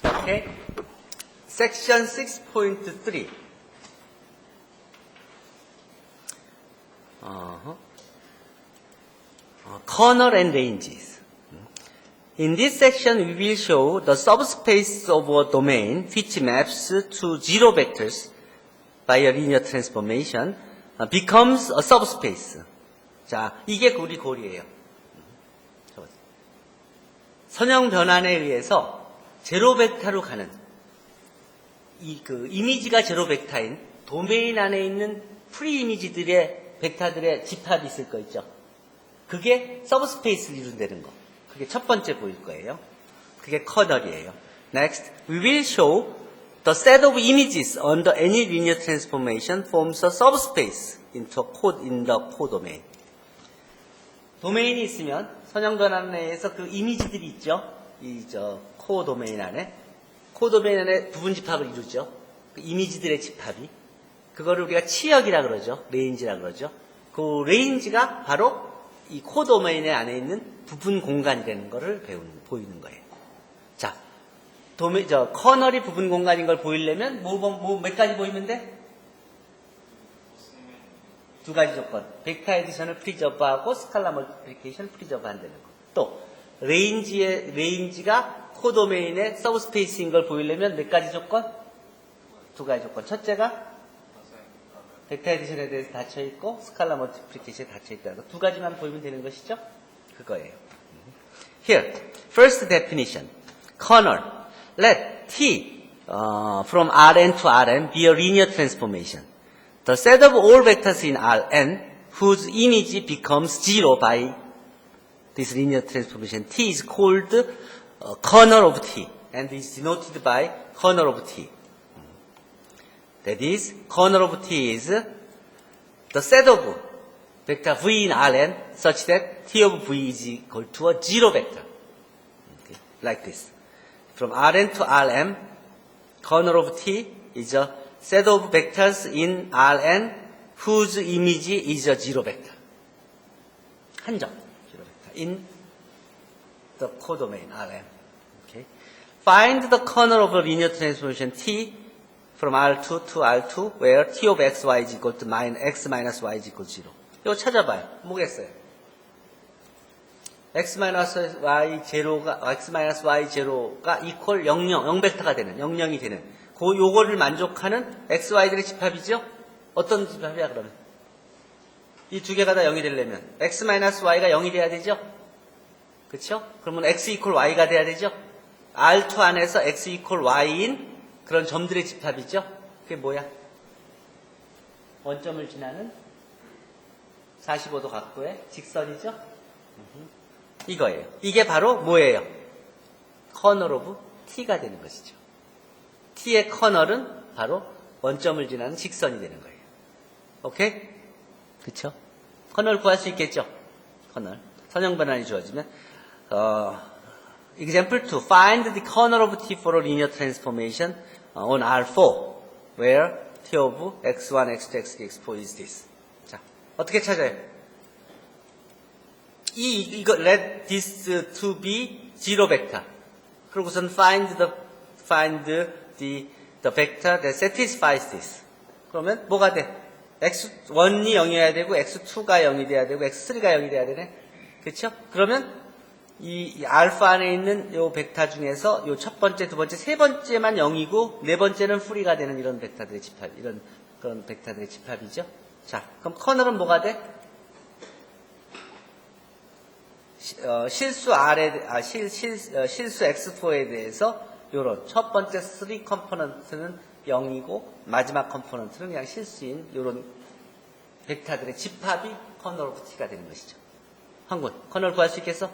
Okay. Section 6.3. Kernel and ranges. In this section, we will show the subspace of a domain which maps to zero vectors by a linear transformation becomes a subspace. 자, 이게 우리 고리예요. 선형 변환에 의해서 제로 벡터로 가는 이미지가 제로 벡터인 도메인 안에 있는 프리 이미지들의 벡터들의 집합이 있을 거 있죠. 그게 서브스페이스를 이룬다는 거. 그게 첫 번째 보일 거예요. 그게 커널이에요. Next, we will show the set of images under any linear transformation forms a subspace in the codomain. 도메인이 있으면 선형 변환 내에서 그 이미지들이 있죠. 코도메인 안에. 코도메인 안에 부분 집합을 이루죠. 그 이미지들의 집합이. 그거를 우리가 치역이라 그러죠. 레인지라 그러죠. 그 레인지가 바로 이 코도메인 안에 있는 부분 공간이라는 거를 보이는 거예요. 자, 커널이 부분 공간인 걸 보이려면 몇 가지 보이면 돼? 두 가지 조건. 벡터 에디션을 프리저브하고 스칼라 멀티플리케이션 프리저브 한다는 거. 또 레인지가 코도메인의 서브스페이스인 걸 보이려면 몇 가지 조건? 두 가지 조건. 첫째가 벡터 에디션에 대해서 닫혀있고 스칼라 멀티플리케이션에 닫혀있다는 거. 두 가지만 보이면 되는 것이죠? 그거예요. Here, first definition. Kernel. Let T from Rn to Rm be a linear transformation. The set of all vectors in Rn whose image becomes zero by this linear transformation T is called kernel of T and is denoted by kernel of T. That is, kernel of T is the set of vector V in Rn such that T of V is equal to a zero vector. Okay, like this. From Rn to Rm, kernel of T is a set of vectors in Rn whose image is a zero vector. 한정, zero vector, in the codomain Rn. Okay. Find the kernel of a linear transformation T from R2 to R2 where T of xy is equal to x minus y is equal to 0. 이거 찾아봐요. 뭐겠어요? x minus y 제로가 equal 0벡터가 되는, 00이 되는 요거를 만족하는 xy들의 집합이죠? 어떤 집합이야 그러면? 이 두 개가 다 0이 되려면 x 마이너스 y가 0이 돼야 되죠? 그렇죠? 그러면 x equal y가 돼야 되죠? R2 안에서 x equal y인 그런 점들의 집합이죠? 그게 뭐야? 원점을 지나는 45도 각도의 직선이죠? 이거예요. 이게 바로 뭐예요? 커널 오브 t가 되는 것이죠. t의 커널은 바로 원점을 지나는 직선이 되는 거예요. 오케이? 그쵸? 커널 구할 수 있겠죠? 커널. 선형 변환이 주어지면, example 2. Find the kernel of T for a linear transformation on R4, where T of x1, x2, x3, x4 is this. 자, 어떻게 찾아요? 이거, let this to be zero vector. 그러고선 find the vector that satisfies this. 그러면 뭐가 돼? x1이 0이어야 되고 x2가 0이 돼야 되고 x3가 0이 돼야 되네. 그렇죠? 그러면 이 알파 안에 있는 요 벡터 중에서 요 첫 번째, 두 번째, 세 번째만 0이고 네 번째는 프리가 되는 이런 벡터들의 집합, 이런 그런 벡터들의 집합이죠. 자, 그럼 커널은 뭐가 돼? 실수 x4에 대해서 요런 첫 번째 3 컴포넌트는 0이고 마지막 컴포넌트는 그냥 실수인 요런 벡터들의 집합이 커널 오브 t가 되는 것이죠. 한군 커널 구할 수 있겠어?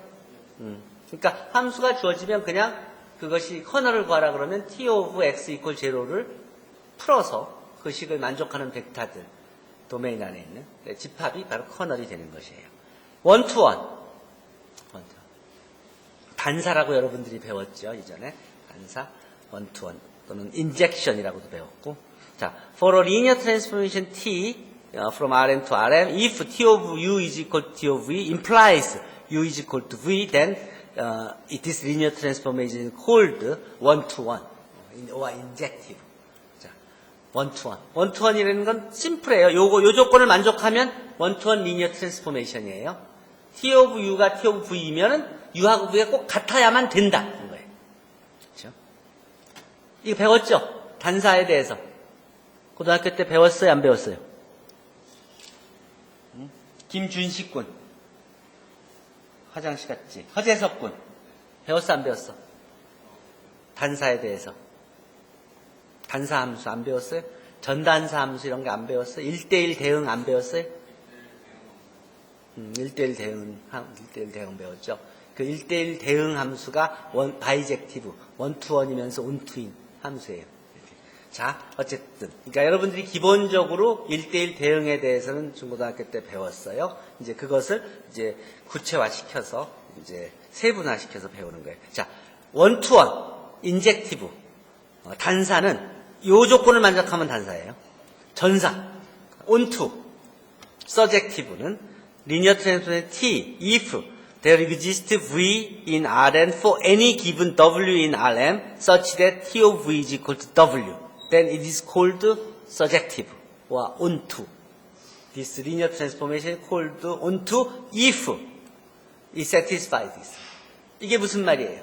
그러니까 함수가 주어지면 그냥 그것이 커널을 구하라 그러면 t of x equal 0를 풀어서 그 식을 만족하는 벡터들 도메인 안에 있는 집합이 바로 커널이 되는 것이에요. 원투원 단사라고 여러분들이 배웠죠, 이전에. 단사, 원투원 또는 인젝션이라고도 배웠고. 자, for a linear transformation T from Rm to Rm, if T of U is equal to T of V implies U is equal to V, then this linear transformation is called one-to-one or injective. 자, one-to-one. one-to-one이라는 건 심플해요. 요 조건을 만족하면 one-to-one linear transformation이에요. T of U가 T of V이면은 U하고 V가 꼭 같아야만 된다. 그런 거예요. 그렇죠? 이거 배웠죠? 단사에 대해서. 고등학교 때 배웠어요? 안 배웠어요? 김준식 군. 화장실 갔지. 허재석 군. 배웠어? 안 배웠어? 단사에 대해서. 단사 함수 안 배웠어요? 전단사 함수 이런 게 안 배웠어요? 1대1 대응 안 배웠어요? 1대1 대응 배웠죠. 그 1대1 대응 함수가 바이젝티브, 원투원이면서 온투인 함수예요. 자, 어쨌든. 그러니까 여러분들이 기본적으로 1대1 대응에 대해서는 중고등학교 때 배웠어요. 이제 그것을 이제 구체화시켜서 이제 세분화시켜서 배우는 거예요. 자, 원투원, 인젝티브, 단사는 요 조건을 만족하면 단사예요. 전사, 온투, 서젝티브는 linear transformation T, if there exists V in Rn for any given W in Rm such that T of V is equal to W, then it is called surjective or onto. This linear transformation is called onto if it satisfies this. 이게 무슨 말이에요?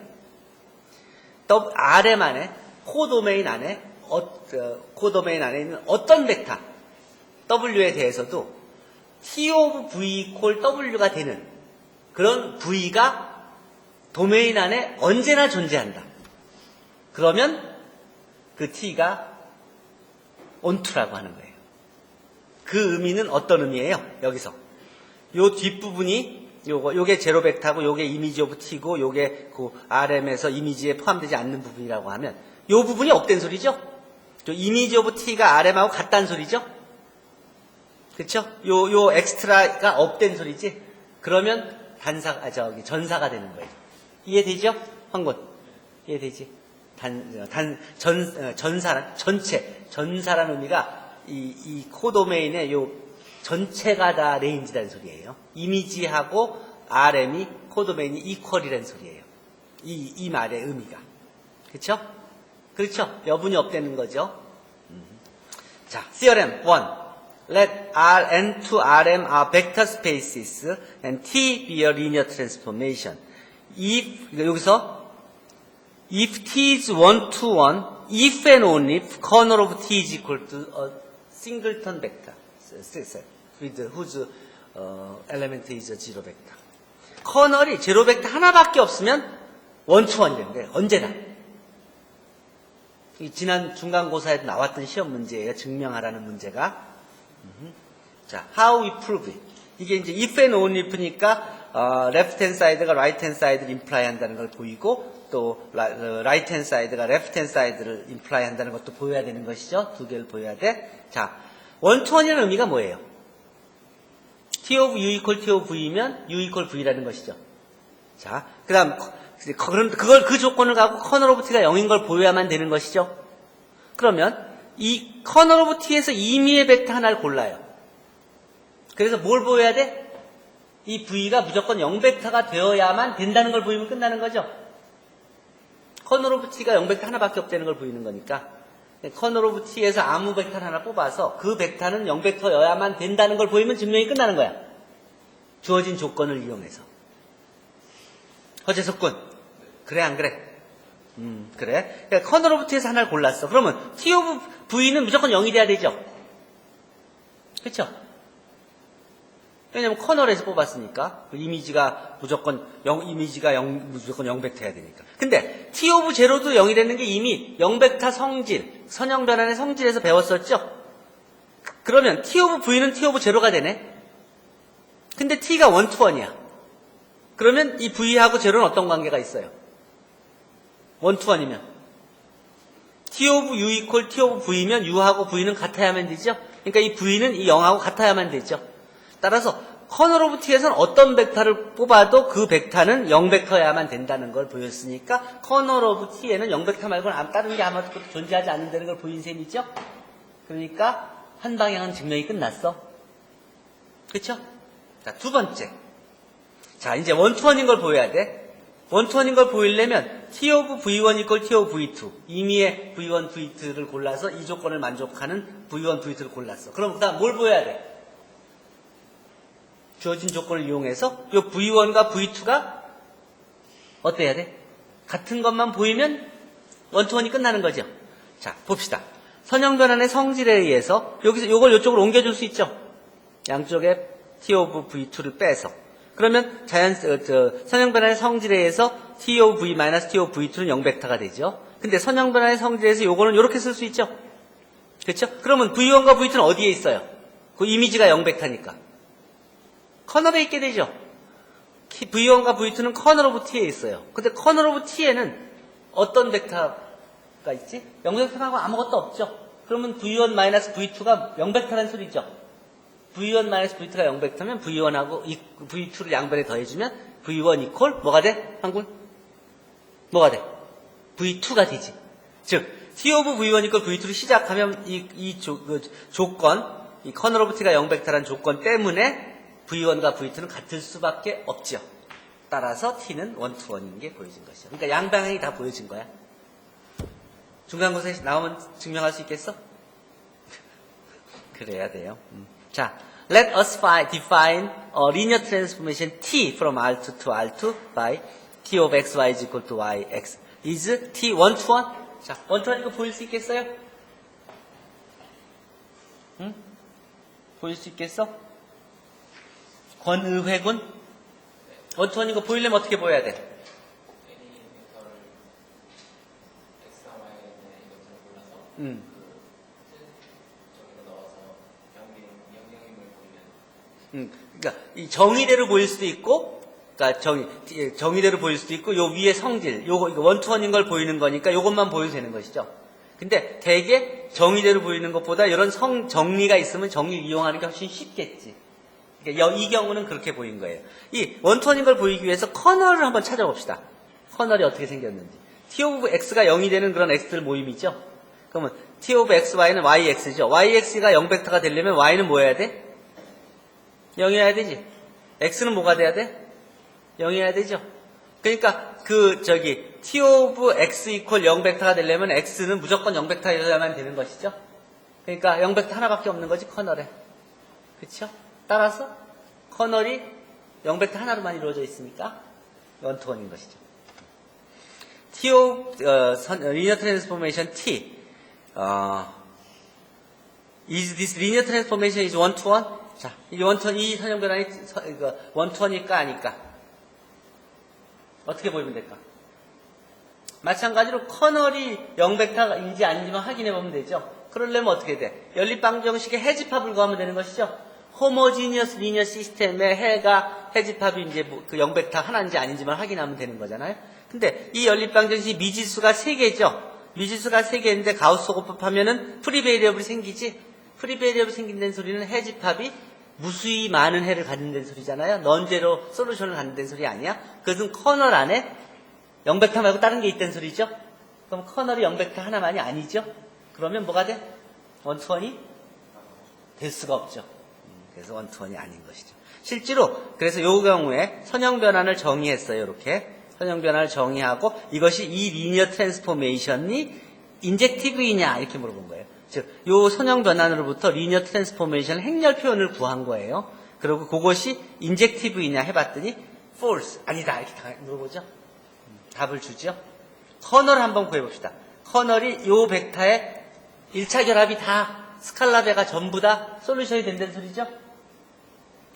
Rm 안에, 코도메인 안에 있는 어떤 벡터 W에 대해서도 T of V equal W가 되는 그런 V가 도메인 안에 언제나 존재한다. 그러면 그 T가 onto라고 하는 거예요. 그 의미는 어떤 의미예요? 여기서 요 뒷부분이 요게 제로 벡터고 요게 이미지 오브 T고 요게 그 RM에서 이미지에 포함되지 않는 부분이라고 하면 요 부분이 없댄 소리죠? 이미지 오브 T가 RM하고 같다는 소리죠? 그쵸? 요 엑스트라가 업된 소리지? 그러면 전사가 되는 거예요. 이해되죠? 황군? 이해되지? 전사란 의미가 이 코도메인의 요 전체가 다 레인지라는 소리예요. 이미지하고 RM이 코도메인이 이퀄이라는 소리예요. 이 말의 의미가. 그쵸? 그렇죠? 여분이 없다는 거죠. 자, theorem 1. Let Rn to Rm are vector spaces and T be a linear transformation. 여기서 if T is 1-to-1, if and only if corner of T is equal to a singleton vector with whose element is a zero vector. 커널이 제로 벡터 하나밖에 없으면 1-to-1이 되는 거예요. 언제나. 지난 중간고사에도 나왔던 시험 문제예요. 증명하라는 문제가. 자, how we prove it. 이게 이제 if and only if니까 left hand side가 right hand side를 imply 한다는 걸 보이고 또 right hand side가 left hand side를 imply 한다는 것도 보여야 되는 것이죠. 두 개를 보여야 돼. 자, 원투원이라는 의미가 뭐예요? T of U equal T of V면 U equal V라는 것이죠. 자, 그 조건을 갖고 커널 오브 T가 0인 걸 보여야만 되는 것이죠. 그러면 이 커널 오브 T에서 임의의 벡터 하나를 골라요. 그래서 뭘 보여야 돼? 이 V가 무조건 0벡터가 되어야만 된다는 걸 보이면 끝나는 거죠. 커널 오브 T가 0벡터 하나밖에 없다는 걸 보이는 거니까 커널 오브 T에서 아무 벡터를 하나 뽑아서 그 벡터는 0벡터여야만 된다는 걸 보이면 증명이 끝나는 거야. 주어진 조건을 이용해서. 허재석 군, 그래 안 그래? 그래. 그러니까 커널 오브 T에서 하나를 골랐어. 그러면 T 오브 V는 무조건 0이 돼야 되죠. 그렇죠? 왜냐면 커널에서 뽑았으니까 그 이미지가 무조건 0벡터여야 되니까. 근데 T 오브 제로도 0이 되는 게 이미 0벡터 성질, 선형 변환의 성질에서 배웠었죠? 그러면 T 오브 V는 T 오브 제로가 되네? 근데 T가 1-to-1이야. 그러면 이 V하고 제로는 어떤 관계가 있어요? 1-to-1이면. T 오브 U equal T 오브 V면 U하고 V는 같아야만 되죠? 그러니까 이 V는 이 0하고 같아야만 되죠? 따라서 커널 오브 T에서는 어떤 벡터를 뽑아도 그 벡터는 0벡터여야만 된다는 걸 보였으니까 커널 오브 T에는 0벡터 말고는 다른 게 아무것도 존재하지 않는다는 걸 보인 셈이죠? 그러니까 한 방향은 증명이 끝났어. 그쵸? 자, 두 번째. 자, 이제 1-to-1인 걸 보여야 돼. 원투원인 걸 보이려면 t of v1 equal t of v2 임의의 v1, v2를 골라서 이 조건을 만족하는 v1, v2를 골랐어. 그럼 그다음 뭘 보여야 돼? 주어진 조건을 이용해서 이 v1과 v2가 어때야 돼? 같은 것만 보이면 원투원이 끝나는 거죠. 자, 봅시다. 선형 변환의 성질에 의해서 여기서 이걸 이쪽으로 옮겨줄 수 있죠. 양쪽에 t of v2를 빼서. 그러면 선형 변환의 성질에 의해서 t of v 마이너스 t of v2는 0벡터가 되죠. 근데 선형 변환의 성질에 의해서 요거는 이렇게 쓸 수 있죠. 그렇죠? 그러면 v1과 v2는 어디에 있어요? 그 이미지가 0벡터니까. 커널에 있게 되죠. v1과 v2는 커널 오브 t에 있어요. 근데 커널 오브 t에는 어떤 벡터가 있지? 0벡터하고 아무것도 없죠. 그러면 v1 마이너스 v2가 0벡터라는 소리죠. v1 마이너스 v2가 0벡터면 v1하고 v2를 양변에 더해주면 v1 이퀄 뭐가 돼? 한군? 뭐가 돼? v2가 되지. 즉 t 오브 v1 이퀄 v2를 시작하면 이 조건, 이 커널 오브 t가 0벡터라는 조건 때문에 v1과 v2는 같을 수밖에 없죠. 따라서 t는 원투원인 게 보여진 것이죠. 그러니까 양방향이 다 보여진 거야. 중간고사에 나오면 증명할 수 있겠어? 그래야 돼요. 자, let us define a linear transformation t from R2 to R2 by t of xy is equal to yx. is t one-to-one? 자, one-to-one 이거 보일 수 있겠어요? 응? 보일 수 있겠어? 권의회군? 원투원 이거 보이려면 어떻게 보여야 돼? 그러니까 이 정의대로 보일 수도 있고, 그러니까 정의대로 보일 수도 있고, 요 위에 성질, 이거 원투원인 걸 보이는 거니까 요것만 보여도 되는 것이죠. 근데 되게 정의대로 보이는 것보다 이런 정리가 있으면 정리를 이용하는 게 훨씬 쉽겠지. 그러니까 이 경우는 그렇게 보인 거예요. 이 원투원인 걸 보이기 위해서 커널을 한번 찾아봅시다. 커널이 어떻게 생겼는지. t of x가 0이 되는 그런 x들 모임이죠. 그러면 t of xy는 yx죠. yx가 0벡터가 되려면 y는 뭐 해야 돼? 0이어야 되지. x는 뭐가 돼야 돼? 0이어야 되죠. 그러니까 t of x equal 0벡터가 되려면 x는 무조건 0벡터여야만 되는 것이죠. 그러니까 0벡터 하나밖에 없는 거지, 커널에. 그렇죠? 따라서 커널이 0벡터 하나로만 이루어져 있으니까 원투원인 것이죠. t of linear transformation t is this linear transformation is one to one? 자, 이 원투원, 이 선형 변환이 원투원일까 아닐까? 어떻게 보이면 될까? 마찬가지로 커널이 0벡터인지 아닌지만 확인해 보면 되죠. 그러려면 어떻게 돼? 연립방정식의 해집합을 구하면 되는 것이죠. 호모지니어스 리니어 시스템의 해집합이 이제 그 0벡터 하나인지 아닌지만 확인하면 되는 거잖아요. 근데 이 연립방정식이 미지수가 3개죠. 미지수가 3개인데 가우스 호흡하면은 프리베리어블이 생기지. 프리베리어블이 생긴다는 소리는 해집합이 무수히 많은 해를 갖는다는 소리잖아요. 넌제로 솔루션을 갖는다는 소리 아니야? 그것은 커널 안에 0벡터 말고 다른 게 있다는 소리죠. 그럼 커널이 0벡터 하나만이 아니죠. 그러면 뭐가 돼? 원투원이 될 수가 없죠. 그래서 원투원이 아닌 것이죠. 실제로 그래서 이 경우에 선형 변환을 정의했어요. 이렇게 선형 변환을 정의하고 이것이 이 리니어 트랜스포메이션이 인젝티브이냐 이렇게 물어본 거예요. 즉, 이 선형 변환으로부터 리니어 트랜스포메이션 행렬 표현을 구한 거예요. 그리고 그것이 인젝티브이냐 해봤더니 false 아니다 이렇게 물어보죠. 답을 주죠. 커널을 한번 구해봅시다. 커널이 이 벡터의 1차 결합이 다 스칼라 배가 전부 다 솔루션이 된다는 소리죠.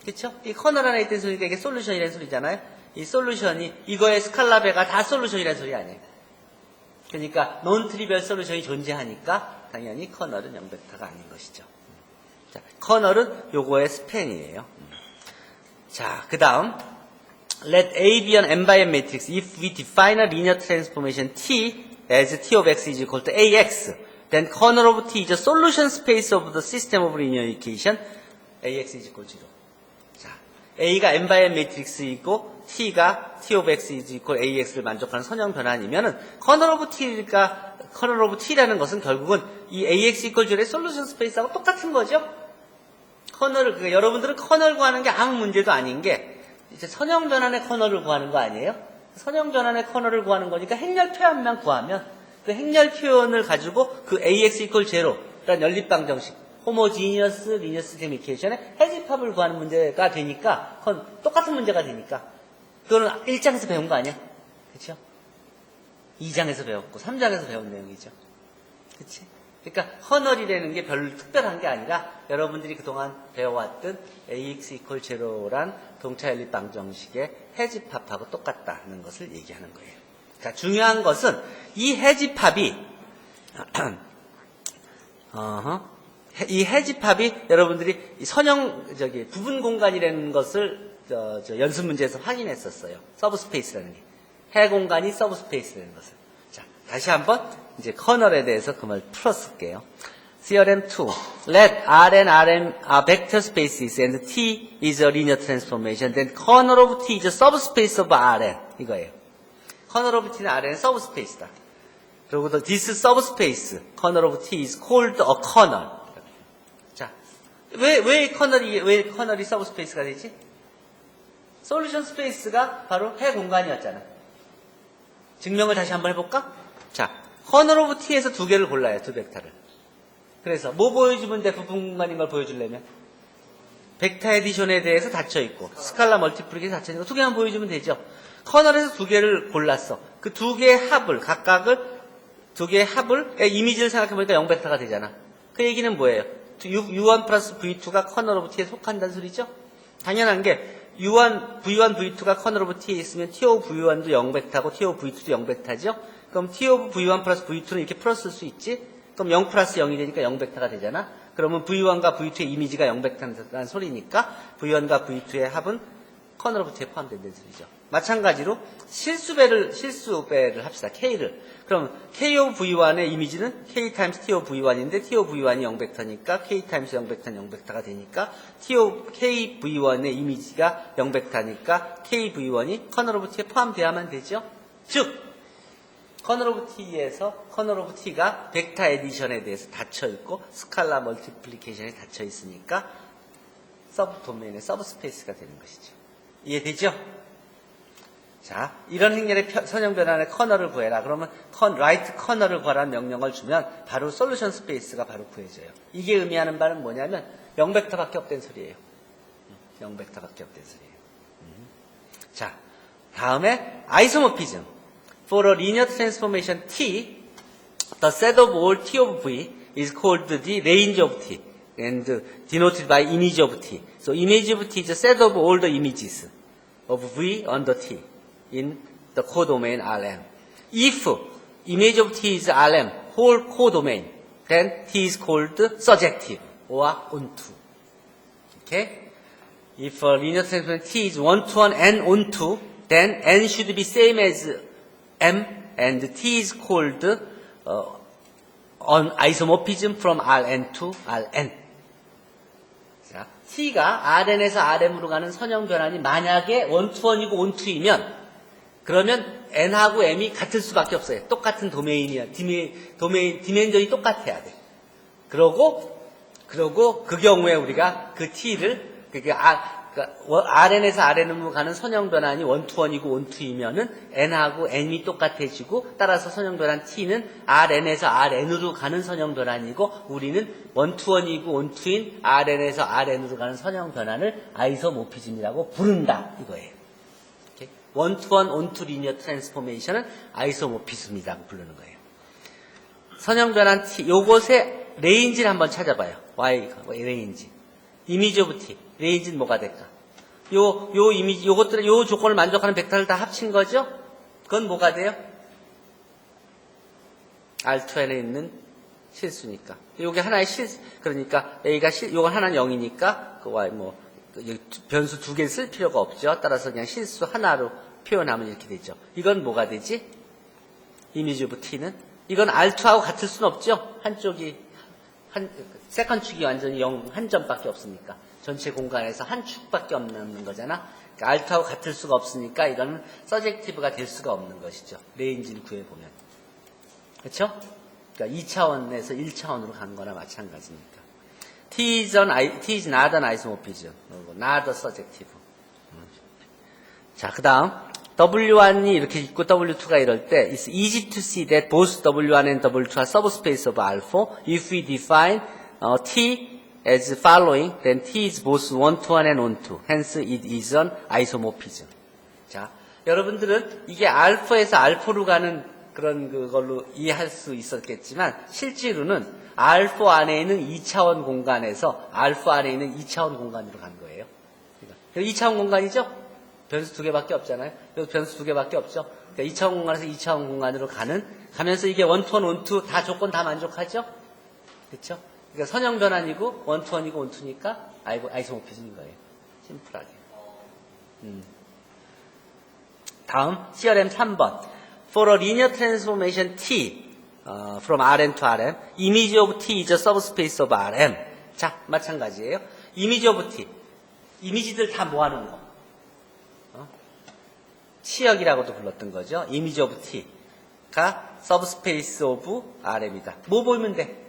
그렇죠? 이 커널 안에 있던 소리가 이게 솔루션이라는 소리잖아요. 이 솔루션이 이거의 스칼라 배가 다 솔루션이라는 소리 아니에요. 그러니까 논 트리비얼 솔루션이 존재하니까 당연히 커널은 0벡터가 아닌 것이죠. 자, 커널은 요거의 스팬이에요. 자, 그 다음 let A be an n by n matrix if we define a linear transformation T as T of X is equal to AX then corner of T is a solution space of the system of linear equation AX is equal to 0. 자, A가 n by n 매트릭스이고 T가 T of X is equal AX를 만족하는 선형 변환이면은 corner of T라는 것은 결국은 이 AX equal 0의 솔루션 스페이스하고 똑같은 거죠. 여러분들은 커널 구하는 게 아무 문제도 아닌 게 이제 선형 변환의 커널을 구하는 거 아니에요? 선형 변환의 커널을 구하는 거니까 행렬 표현만 구하면 그 행렬 표현을 가지고 그 AX equal 0라는 연립방 정식, 호모지니어스 리니어스 데미케이션의 해집합을 구하는 문제가 되니까, 그건 똑같은 문제가 되니까, 그거는 1장에서 배운 거 아니야? 그쵸? 2장에서 배웠고, 3장에서 배운 내용이죠. 그치? 그러니까 커널이라는 게 별로 특별한 게 아니라 여러분들이 그동안 배워왔던 AX equal 0란 동차 연립방 정식의 해집합하고 똑같다는 것을 얘기하는 거예요. 그러니까 중요한 것은 이 해집합이 이 해집합이 여러분들이 부분 공간이라는 것을 연습 문제에서 확인했었어요. 서브스페이스라는 게. 해 공간이 서브스페이스라는 것을. 자, 다시 한번 이제 커널에 대해서 그 말 풀었을게요. Theorem 2. Let R and Rm are vector spaces and T is a linear transformation. Then corner of T is a subspace of Rn. 이거예요. corner of T는 Rn의 subspace다. 그리고 this subspace, corner of T is called a kernel. 자, 왜 커널이 subspace가 되지? 솔루션 스페이스가 바로 해 공간이었잖아. 증명을 다시 한번 해볼까? 자, corner of T에서 두 개를 골라요, 두 벡터를. 그래서 뭐 보여주면 돼? 부분 공간인 걸 보여주려면 벡터 에디션에 대해서 닫혀있고 스칼라 멀티플리케이션 닫혀있는 거 두 개만 보여주면 되죠. 커널에서 두 개를 골랐어. 그 두 개의 합을 두 개의 합을 이미지를 생각해보니까 0벡터가 되잖아. 그 얘기는 뭐예요? U1 플러스 V2가 커널 오브 T에 속한다는 소리죠? 당연한 게 V1, V2가 커널 오브 T에 있으면 T 오브 V1도 0벡터고 T 오브 V2도 0벡터죠? 그럼 T 오브 V1 플러스 V2는 이렇게 풀었을 수 있지? 그럼 0 플러스 0이 되니까 0벡터가 되잖아? 그러면 V1과 V2의 이미지가 0벡터라는 소리니까 V1과 V2의 합은 커널 오브 T에 포함된다는 소리죠. 마찬가지로 실수배를 합시다. K를. 그럼 K 오브 V1의 이미지는 K 타임스 T 오브 V1인데 T 오브 V1이 0벡터니까 K 타임스 0벡터는 0벡터가 되니까 K V1의 이미지가 0벡터니까 K V1이 커널 오브 T에 포함되어야만 되죠. 즉 커널 오브 T에서 커널 오브 T가 벡터 에디션에 대해서 닫혀있고 스칼라 멀티플리케이션에 닫혀있으니까 서브 도메인의 서브스페이스가 되는 것이죠. 이해되죠? 자, 이런 행렬의 선형 변환의 커널을 구해라. 그러면 라이트 커널을 구하라는 명령을 주면 바로 솔루션 스페이스가 바로 구해져요. 이게 의미하는 바는 뭐냐면 0벡터밖에 없다는 소리예요. 0벡터밖에 없다는 소리예요. 자, 다음에 아이소모피즘. For a linear transformation T, the set of all T of V is called the range of T and denoted by image of T. So image of T is a set of all the images of V on the T in the codomain Rm. If image of T is Rm, whole codomain, then T is called surjective or onto. Okay? If a linear transformation T is 1-to-1 and onto, then N should be same as M and T is called on isomorphism from Rn to Rn. 자, T가 Rn에서 Rm으로 가는 선형 변환이 만약에 1-to-1이고 onto이면 그러면 N하고 M이 같을 수밖에 없어요. 똑같은 도메인이야. 디멘전이 똑같아야 돼. 그러고 그 경우에 우리가 그 T를 Rn에서 Rn으로 가는 선형 변환이 1-to-1이고 onto이면은 N하고 M이 똑같아지고 따라서 선형 변환 T는 Rn에서 Rn으로 가는 선형 변환이고 우리는 1-to-1이고 onto인 Rn에서 Rn으로 가는 선형 변환을 아이소모피즘이라고 부른다 이거예요. 1-to-1 onto linear transformation은 아이소모피즘이라고 부르는 거예요. 선형 변환 T 요것의 레인지를 한번 찾아봐요. Y 레인지. 이미지 오브 T. 레인지는 뭐가 될까? 요 이미지, 요 조건을 만족하는 벡터를 다 합친 거죠? 그건 뭐가 돼요? R2n에 있는 실수니까. 요게 하나의 그러니까 A가 요건 하나는 0이니까, 변수 두 개를 쓸 필요가 없죠. 따라서 그냥 실수 하나로 표현하면 이렇게 되죠. 이건 뭐가 되지? 이미지 오브 T는? 이건 R2하고 같을 수는 없죠? 한쪽이, 세컨 축이 완전히 0, 한 점밖에 없으니까. 전체 공간에서 한 축밖에 없는 거잖아. 그러니까 R하고 같을 수가 없으니까 이거는 서젝티브가 될 수가 없는 것이죠. 레인지를 구해보면. 그렇죠? 그러니까 2차원에서 1차원으로 간 거나 마찬가지니까. T is not an isomorphism. not a surjective. 자, 그 다음 W1이 이렇게 있고 W2가 이럴 때 it's easy to see that both W1 and W2 are subspace of R4 if we define T as following, then T is both 1 to 1 and 1 to. Hence it is an isomorphism. 자, 여러분들은 이게 알파에서 알파로 가는 그런 그걸로 이해할 수 있었겠지만 실제로는 알파 안에 있는 2차원 공간에서 알파 안에 있는 2차원 공간으로 간 거예요. 그러니까 2차원 공간이죠? 변수 두 개밖에 없잖아요. 여기 변수 두 개밖에 없죠. 그러니까 2차원 공간에서 2차원 공간으로 가면서 이게 원투원, 원투 다 조건 다 만족하죠? 그렇죠? 그러니까 선형 변환이고 원투원이고 원투니까 아이소모피즘인 거예요. 심플하게. 다음 CRM 3번. For a linear transformation T from Rm to Rm, image of T is a subspace of Rm. 자, 마찬가지예요. image of T. 이미지들 다 모아놓은 거. 치역이라고도 불렀던 거죠. image of T가 subspace of Rm이다. 뭐 보이면 돼?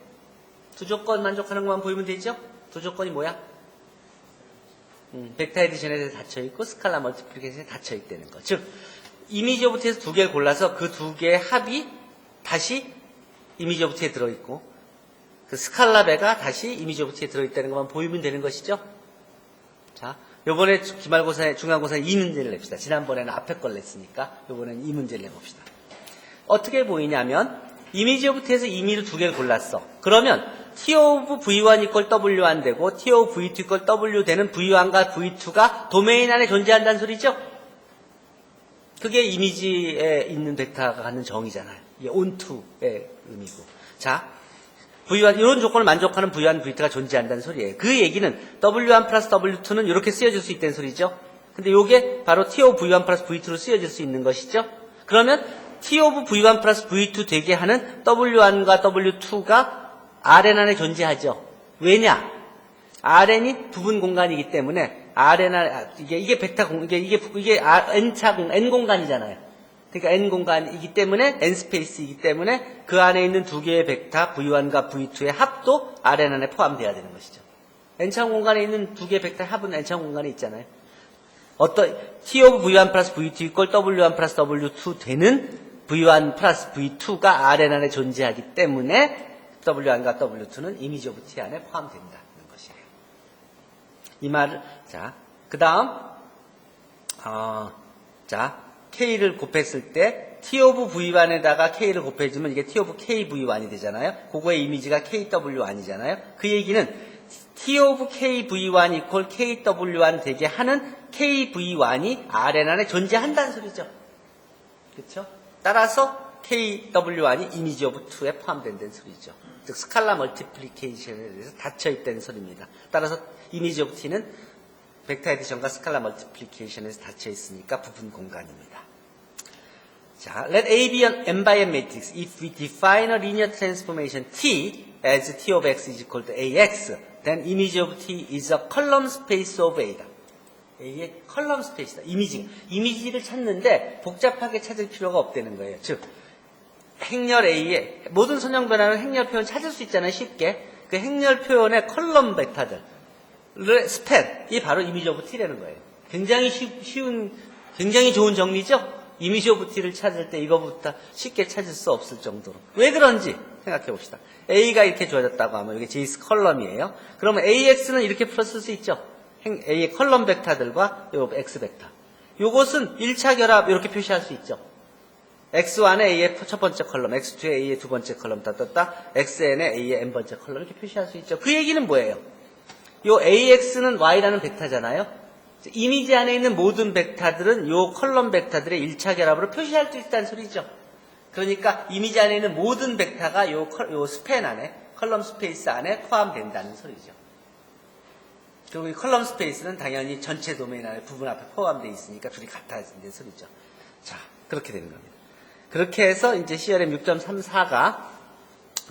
두 조건 만족하는 것만 보이면 되죠? 두 조건이 뭐야? 벡터 에디션에 대해서 닫혀있고 스칼라 멀티플리케이션에 닫혀있다는 거. 즉 image of T에서 두 개를 골라서 그 두 개의 합이 다시 image of T에 들어있고 그 스칼라 배가 다시 image of T에 들어있다는 것만 보이면 되는 것이죠. 자, 요번에 기말고사에, 중간고사에 이 문제를 냅시다. 지난번에는 앞에 걸 냈으니까, 요번에는 이 문제를 내봅시다. 어떻게 보이냐면, 이미지 오브 T에서 임의로 두 개를 골랐어. 그러면, T of V1 equal W1 되고, T of V2 equal W 되는 V1과 V2가 도메인 안에 존재한다는 소리죠? 그게 이미지에 있는 벡터가 갖는 정의잖아요. 이게 onto의 의미고. 자, V1, 이런 조건을 만족하는 V1, V2가 존재한다는 소리예요. 그 얘기는 W1 플러스 W2는 이렇게 쓰여질 수 있다는 소리죠. 근데 이게 바로 T of V1 플러스 V2로 쓰여질 수 있는 것이죠. 그러면 T of V1 플러스 V2 되게 하는 W1과 W2가 Rn 안에 존재하죠. 왜냐? Rn이 부분 공간이기 때문에 Rn 안에, 이게 벡터 공, 이게 N차 공, N 공간이잖아요. 그러니까 N 공간이기 때문에 N 스페이스이기 때문에 그 안에 있는 두 개의 벡터 V1과 V2의 합도 Rn 안에 포함되어야 되는 것이죠. N차 공간에 있는 두 개의 벡터의 합은 N차 공간에 있잖아요. T of V1 플러스 V2 equal W1 플러스 W2 되는 V1 플러스 V2가 Rn 안에 존재하기 때문에 W1과 W2는 이미지 오브 T 안에 포함된다는 것이에요. 이 말을, 자, 그 다음, 자, K를 곱했을 때 T of V1에다가 K를 곱해주면 이게 T of KV1이 되잖아요. 그거의 이미지가 KW1이잖아요. 그 얘기는 T of KV1 equal KW1 되게 하는 KV1이 Rn 안에 존재한다는 소리죠. 그렇죠? 따라서 KW1이 이미지 오브 2에 포함된다는 소리죠. 즉 스칼라 멀티플리케이션에 대해서 닫혀있다는 소리입니다. 따라서 이미지 오브 T는 벡터 에디션과 스칼라 멀티플리케이션에서 닫혀있으니까 부분 공간입니다. 자, let A be an n by n matrix if we define a linear transformation T as T of X is equal to AX, then image of T is a column space of A다. A의 컬럼 스페이스다. 이미지를 찾는데 복잡하게 찾을 필요가 없다는 거예요. 즉, 행렬 A의 모든 선형 변화는 행렬 표현 찾을 수 있잖아요. 쉽게. 그 행렬 표현의 컬럼 벡터들 스팻이 바로 이미지 오브 T라는 거예요. 굉장히 쉬운, 굉장히 좋은 정리죠? 이미지 오브 T를 찾을 때 이거부터 쉽게 찾을 수 없을 정도로. 왜 그런지 생각해 봅시다. A가 이렇게 주어졌다고 하면 이게 JS 컬럼이에요. 그러면 AX는 이렇게 풀었을 수 있죠? A의 컬럼 벡터들과 요 X 벡터. 요것은 1차 결합 이렇게 표시할 수 있죠. X1에 A의 첫 번째 컬럼, X2에 A의 두 번째 컬럼 따따따, XN에 A의 n 번째 컬럼 이렇게 표시할 수 있죠. 그 얘기는 뭐예요? 요 AX는 Y라는 벡터잖아요. 이미지 안에 있는 모든 벡터들은 요 컬럼 벡터들의 1차 결합으로 표시할 수 있다는 소리죠. 그러니까 이미지 안에 있는 모든 벡터가 요 스팬 안에, 컬럼 스페이스 안에 포함된다는 소리죠. 그리고 이 컬럼 스페이스는 당연히 전체 도메인 안에 부분 앞에 포함되어 있으니까 둘이 같아진다는 소리죠. 자, 그렇게 되는 겁니다. 그렇게 해서 이제 CRM 6.34가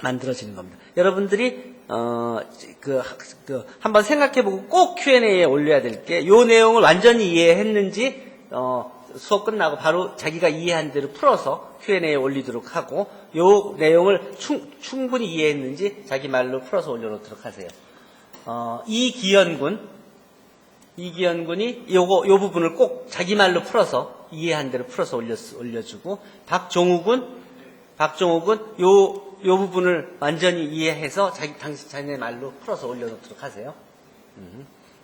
만들어지는 겁니다. 여러분들이 한번 생각해보고 꼭 Q&A에 올려야 될 게 요 내용을 완전히 이해했는지 수업 끝나고 바로 자기가 이해한 대로 풀어서 Q&A에 올리도록 하고 요 내용을 충분히 이해했는지 자기 말로 풀어서 올려놓도록 하세요. 이기현군이 요 부분을 꼭 자기 말로 풀어서 이해한 대로 풀어서 올려주고, 박종욱은 요 부분을 완전히 이해해서 자기네 말로 풀어서 올려놓도록 하세요.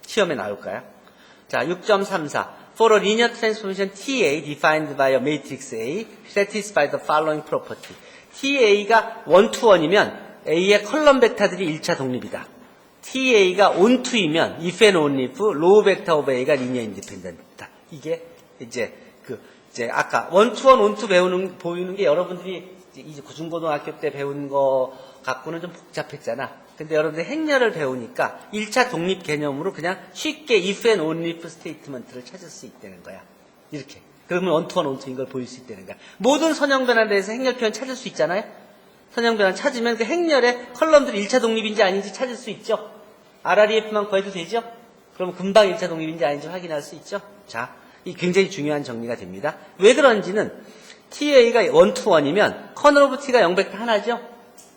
시험에 나올까요? 자, 6.34. For a linear transformation TA defined by a matrix A satisfy the following property. TA가 1 to 1이면 A의 컬럼 벡터들이 1차 독립이다. TA가 on to이면 if and only if row vector of A가 linear independent이다. 이게 이제 아까 1 to 1, on to 보이는 게 여러분들이 이제 중고등학교 때 배운 거 갖고는 좀 복잡했잖아. 근데 여러분들이 행렬을 배우니까 1차 독립 개념으로 그냥 쉽게 if and only if 스테이트먼트를 찾을 수 있다는 거야. 이렇게. 그러면 원투원 원투인 걸 보일 수 있다는 거야. 모든 선형 변화에 대해서 행렬 표현 찾을 수 있잖아요. 선형 변화 찾으면 그 행렬의 컬럼들이 1차 독립인지 아닌지 찾을 수 있죠. RREF만 구해도 되죠. 그럼 금방 1차 독립인지 아닌지 확인할 수 있죠. 자, 이 굉장히 중요한 정리가 됩니다. 왜 그런지는 TA가 1 to 1이면 커널 오브 T가 0벡터 하나죠.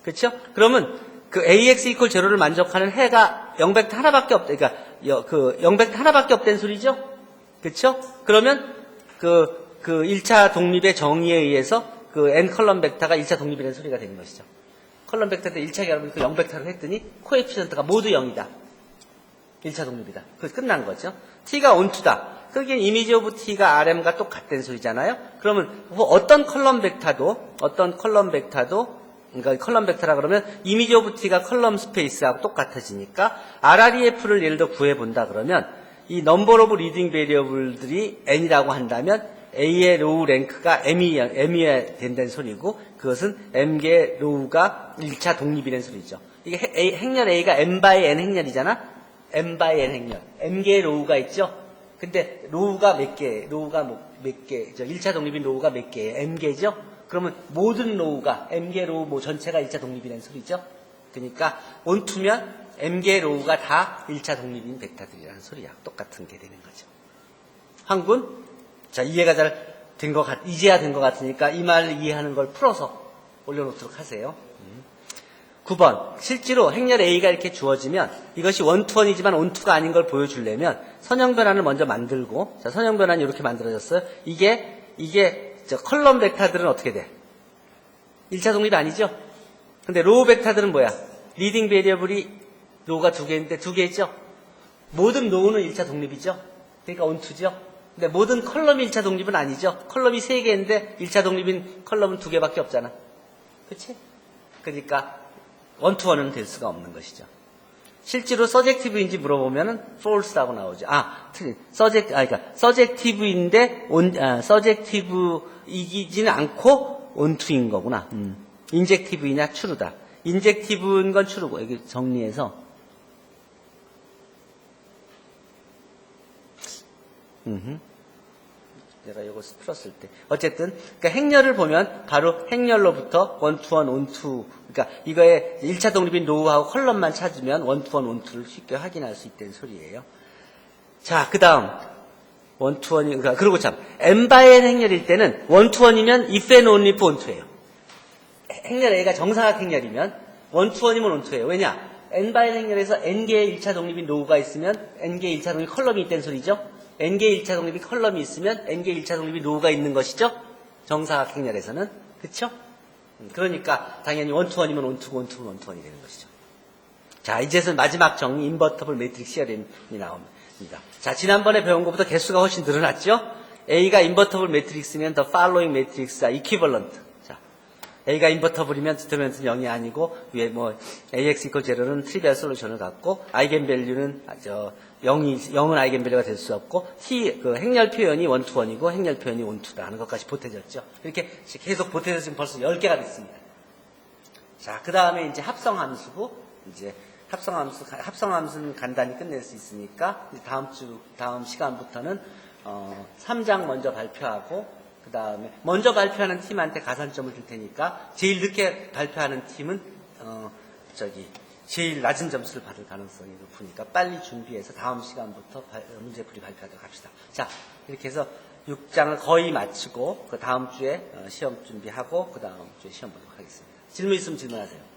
그렇죠? 그러면 그 AX equal 0를 만족하는 해가 0벡터 하나밖에 그러니까 0벡터 하나밖에 없다는 소리죠. 그렇죠? 그러면 그 1차 독립의 정의에 의해서 그 n 컬럼 벡터가 1차 독립이라는 소리가 되는 것이죠. 컬럼 벡터 때 1차 결합을 그 0벡터로 했더니 코에피션트가 모두 0이다. 1차 독립이다. 그래서 끝난 거죠. T가 온투다. 그게 이미지 오브 T가 RM과 똑같다는 소리잖아요. 그러면 어떤 컬럼 벡터도 그러니까 컬럼 벡터라 그러면 이미지 오브 T가 컬럼 스페이스하고 똑같아지니까 RREF를 예를 들어 구해본다 그러면 이 넘버 오브 리딩 베리어블들이 n이라고 한다면 A의 로우 랭크가 m이어야 된다는 소리고 그것은 m개의 로우가 1차 독립이라는 소리죠. 이게 행렬 A가 m by n 행렬이잖아. m by n 행렬. m개의 로우가 있죠. 근데 로우가 몇 개, 1차 독립인 로우가 몇 개예요? m개죠? 그러면 모든 로우가, m개 로우 뭐 전체가 1차 독립이라는 소리죠? 그러니까 온투면 m개 로우가 다 1차 독립인 벡터들이라는 소리야. 똑같은 게 되는 거죠. 한군? 자, 이해가 잘 된 것 이제야 된 것 같으니까 이 말을 이해하는 걸 풀어서 올려놓도록 하세요. 9번. 실제로 행렬 A가 이렇게 주어지면 이것이 1 to 1이지만 on to가 아닌 걸 보여주려면 선형 변환을 먼저 만들고, 자, 선형 변환이 이렇게 만들어졌어요. 이게 컬럼 벡터들은 어떻게 돼? 1차 독립 아니죠? 근데 로우 벡터들은 뭐야? 리딩 베리어블이 로우가 2개인데 2개죠? 모든 로우는 1차 독립이죠? 그러니까 on to죠? 근데 모든 컬럼이 1차 독립은 아니죠? 컬럼이 3개인데 1차 독립인 컬럼은 2개밖에 없잖아. 그치? 그러니까 1 to 1은 될 수가 없는 것이죠. 실제로 서젝티브인지 물어보면은 false라고 나오죠. 틀린. 그러니까 서젝티브인데 서젝티브이지는 않고 on to인 거구나. 인젝티브이냐 true다. 인젝티브인 건 true고 여기 정리해서 내가 이거 풀었을 때 어쨌든 그러니까 행렬을 보면 바로 행렬로부터 1 to 1, on to 그러니까 이거에 1차 독립인 로우하고 컬럼만 찾으면 1 to 1, on to를 쉽게 확인할 수 있다는 소리예요. 자, 그 다음 1 to 1이 그리고 참 m by n 행렬일 때는 1 to 1이면 if and only if on to예요. 행렬 A가 정사각 행렬이면 1 to 1이면 on to예요. 왜냐? n by n 행렬에서 n개의 1차 독립인 로우가 있으면 n개의 1차 독립 컬럼이 있다는 소리죠. n개의 1차 독립이 컬럼이 있으면 n개의 1차 독립이 로우가 있는 것이죠. 정사각 행렬에서는. 그쵸? 그러니까 당연히 1 to 1이면 on to고 on to면 on to 1이 되는 것이죠. 자, 이제는 마지막 정리 인버터블 매트릭스 시어렘이 나옵니다. 자, 지난번에 배운 것보다 개수가 훨씬 늘어났죠? A가 인버터블 매트릭스면 the following matrix가 equivalent. 자, A가 인버터블이면 디터미넌트는 0이 아니고 위에 뭐 AX equal 0는 트리비얼 솔루션을 갖고 아이겐밸류는 0은 아이겐밸류가 될 수 없고 그 행렬 표현이 1 to 1이고 행렬 표현이 on to다 하는 것까지 보태졌죠. 이렇게 계속 보태서 지금 벌써 10개가 됐습니다. 자, 그 다음에 이제 합성함수고 이제 합성함수는 간단히 끝낼 수 있으니까 다음 시간부터는 3장 먼저 발표하고 그 다음에 먼저 발표하는 팀한테 가산점을 줄 테니까 제일 늦게 발표하는 팀은 제일 낮은 점수를 받을 가능성이 높으니까 빨리 준비해서 다음 시간부터 문제풀이 발표하도록 합시다. 자, 이렇게 해서 6장을 거의 마치고 그 다음 주에 시험 준비하고 그 다음 주에 시험 보도록 하겠습니다. 질문 있으면 질문하세요.